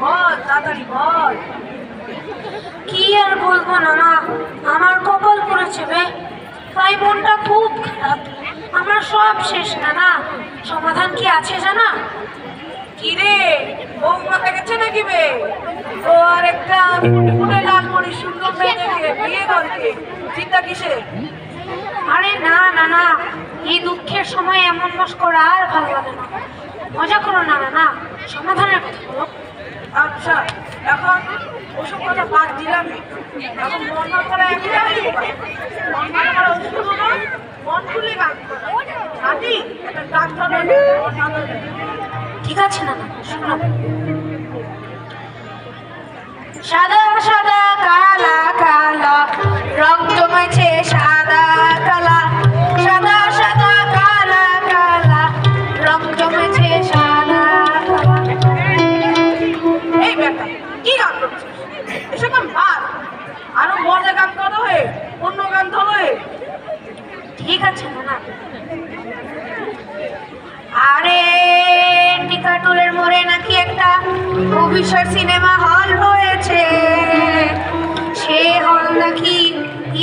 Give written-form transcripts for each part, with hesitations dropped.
বল তাড়াতাড়ি বল। কি আর বলবো নানা, আমার কপাল পড়েছে বে, তাই মনটা খুব খারাপ। আমার সব শেষ নানা, সমাধান কি আছে জানা? কি রে, বৌমা দেখেছে নাকি বে? ও আর একটা ফুটে লাল মরি সুন্দর মেয়ে দেখে বিয়ে করবে, চিন্তা কিসে? আরে না নানা, এই দুঃখের সময় এমন মস্করা আর ভালো লাগে না। মজা করো না নানা, সমাধানের কথা বলো। আচ্ছা, এখন ওসব কথা বাদ দিলামই। এখন মন না করা মন ভালো করা ওষুধ হলো মন খুলে গান নাটি একটা গান ধরে ঠিক আছে নানা, শোনো। সাদা সাদা কালা কালা রং জমেছে সাদা কালা, সাদা সাদা কালা কালা রং জমেছে সাদা কালা। এই ব্যাটা কি গান করছিস? এসব গান বাদ, আরো মজা গান করো হয়ে অন্য গান ধরো হে। ঠিক আছে নানা। আরে টিকাটুলের মোড়ে নাকি একটা ভবিষ্যৎ সিনেমা হল হয়েছে, সে হল নাকি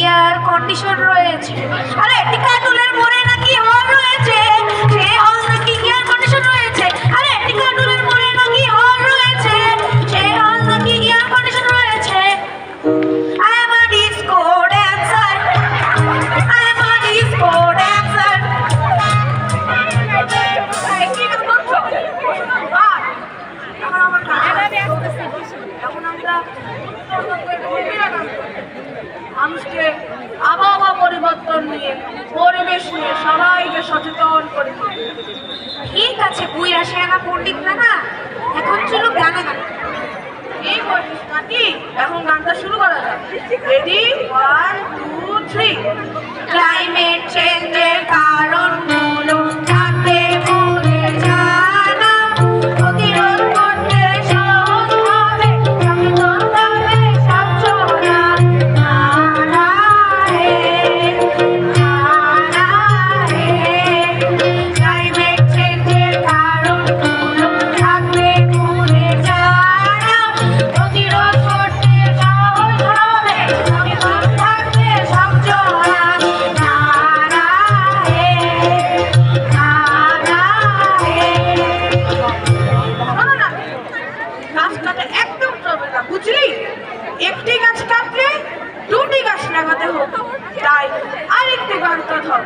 এয়ার কন্ডিশন রয়েছে। আরে টিকাটুলের মোড়ে নাকি হল রয়েছে, সে হল নাকি এয়ার কন্ডিশন রয়েছে। আরে টিকাটুলের মোড়ে নাকি হল রয়েছে, সে হল নাকি এয়ার কন্ডিশন রয়েছে। I am a disco dancer, I am a disco dancer. এই কি গান করছো? ওসব গান বাদ। এখন আমার এখন আমরা মানুষকে আবহাওয়া পরিবর্তন নিয়ে পরিবেশ নিয়ে সবাইকে সচেতন করে তুলবে। ঠিক আছে বুইরা সেনা পণ্ডিত না, এখন চলো গানে গান। এই বলছিস নাকি? এখন গানটা শুরু করা যাক। রেডি, 1 2 3। ক্লাইমেট চেঞ্জের কারণ হলো থাকবে মনে জানা, প্রতিরোধ করতে সহজ হবে সচেতন থাকবে সব জনা। না না হে, না না হে, ক্লাইমেট চেঞ্জের কারণ হলো থাকবে মনে জানা, প্রতিরোধ করতে সহজ হবে সচেতন থাকবে সব জনা। না না হে, না না হে। শোনো না, গাছ কাটা একদম চলবে না, বুঝলি? একটি গাছ কাটলে দুটি গাছ লাগাতে হবে। তাই আরেকটি গানটা ধর,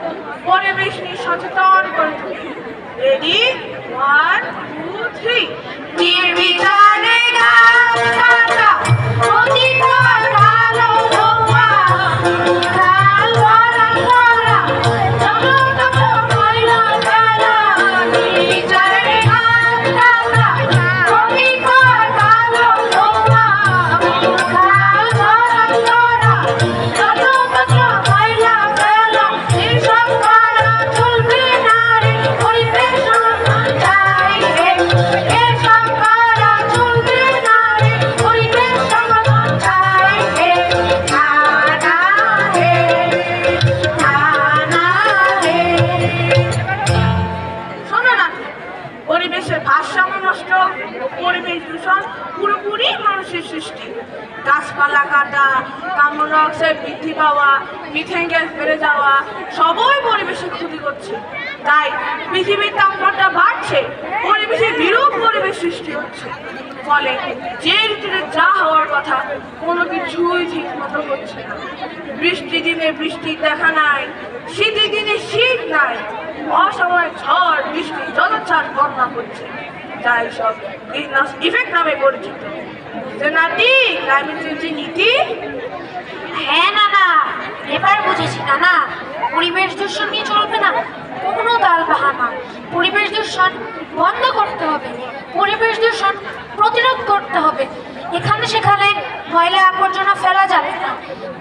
পরিবেশ নিয়ে সচেতন করে তুলি। রেডি, 1 2 3। নির্বিচারে গাছ কাটা, অধিকার কালো ধোঁয়া, কাল ভরা খরা, চলো চলো ময়লা ফেলা। নির্বিচারে গাছ কাটা, অধিকার কালো ধোঁয়া, কাল ভরা খরা, চলো চলো ময়লা ফেলা। এসব করা চলবে না রে, পরিবেশ রক্ষা চাই রে। এসব করা চলবে না রে, পরিবেশ সমাধান চাই রে। না না হে, না না হে। শোনো না, পরিবেশের ভারসাম্য নষ্ট ও পরিবেশ দূষণ পুরোপুরি মানুষের সৃষ্টি। গাছপালা কাটা, কার্বন ডাইঅক্সাইড বৃদ্ধি পাওয়া, মিথেন গ্যাস বেড়ে যাওয়া সবই পরিবেশের ক্ষতি করছে। তাই পৃথিবীর তাপমাত্রা বাড়ছে, পরিবেশের বিরূপ পরিবেশ সৃষ্টি হচ্ছে। ফলে যে ঋতুতে যা হওয়ার কথা কোনো কিছুই ঠিক মতো হচ্ছে না। বৃষ্টি দিনে বৃষ্টির দেখা নাই, শীতের দিনে শীত নাই, অসময়ে ঝড় বৃষ্টি জলোচ্ছ্বাস বন্যা হচ্ছে, যা সব গ্রিনহাউস ইফেক্ট নামে পরিচিত। বুঝতে নাটি ক্লাইমেট চেঞ্জের নীতি? হ্যাঁ নানা, এবার বুঝেছি নানা। পরিবেশ দূষণ নিয়ে চলবে না কোনো তাল বাহানা। পরিবেশ দূষণ বন্ধ করতে হবে, পরিবেশ দূষণ প্রতিরোধ করতে হবে। এখানে সেখানে ময়লা আবর্জনা ফেলা যাবে না,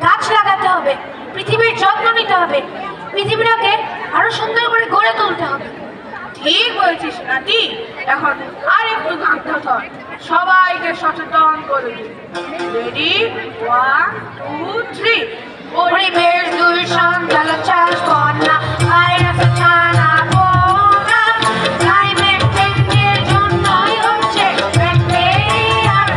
গাছ লাগাতে হবে, পৃথিবীর যত্ন নিতে হবে, পৃথিবীটাকে আরো সুন্দর করে গড়ে তুলতে হবে। ঠিক বলছিস নাটি। এখন আর একটু গানটা ধর, সবাইকে সচেতন করে দিই। রেডি, 1 2 3। পরিবেশ দূষণ জলোচ্ছ্বাস বন্যা ভাইরাস ছানা পোকা, ক্লাইমেট চেঞ্জের জন্যই হচ্ছে ব্যাকটেরিয়ার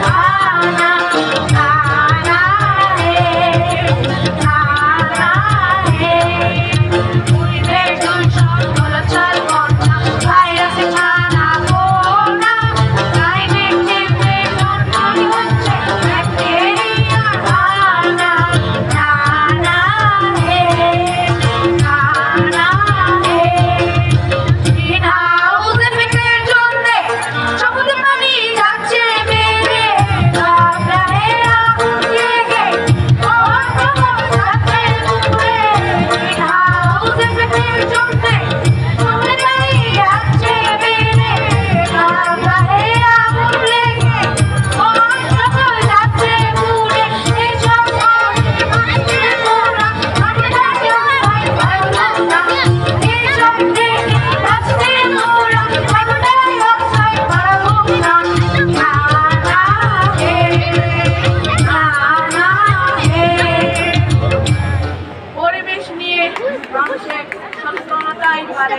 সচেতনতাই পারে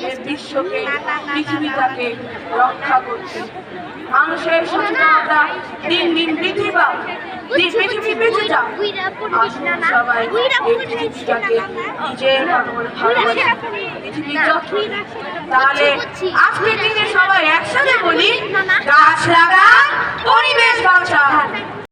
এই বিশ্বকে, পৃথিবীটাকে রক্ষা করতে। মানুষের সচেতনতা দিন দিন বৃদ্ধি পাক, পৃথিবী বেঁচে যাক। আসুন সবাই এই পৃথিবীটাকে নিজের মতন ভালোবাসি, পৃথিবীর যত্ন নিই। তাহলে আজকের দিনে সবাই একসাথে বলি, গাছ লাগান, পরিবেশ বাঁচান।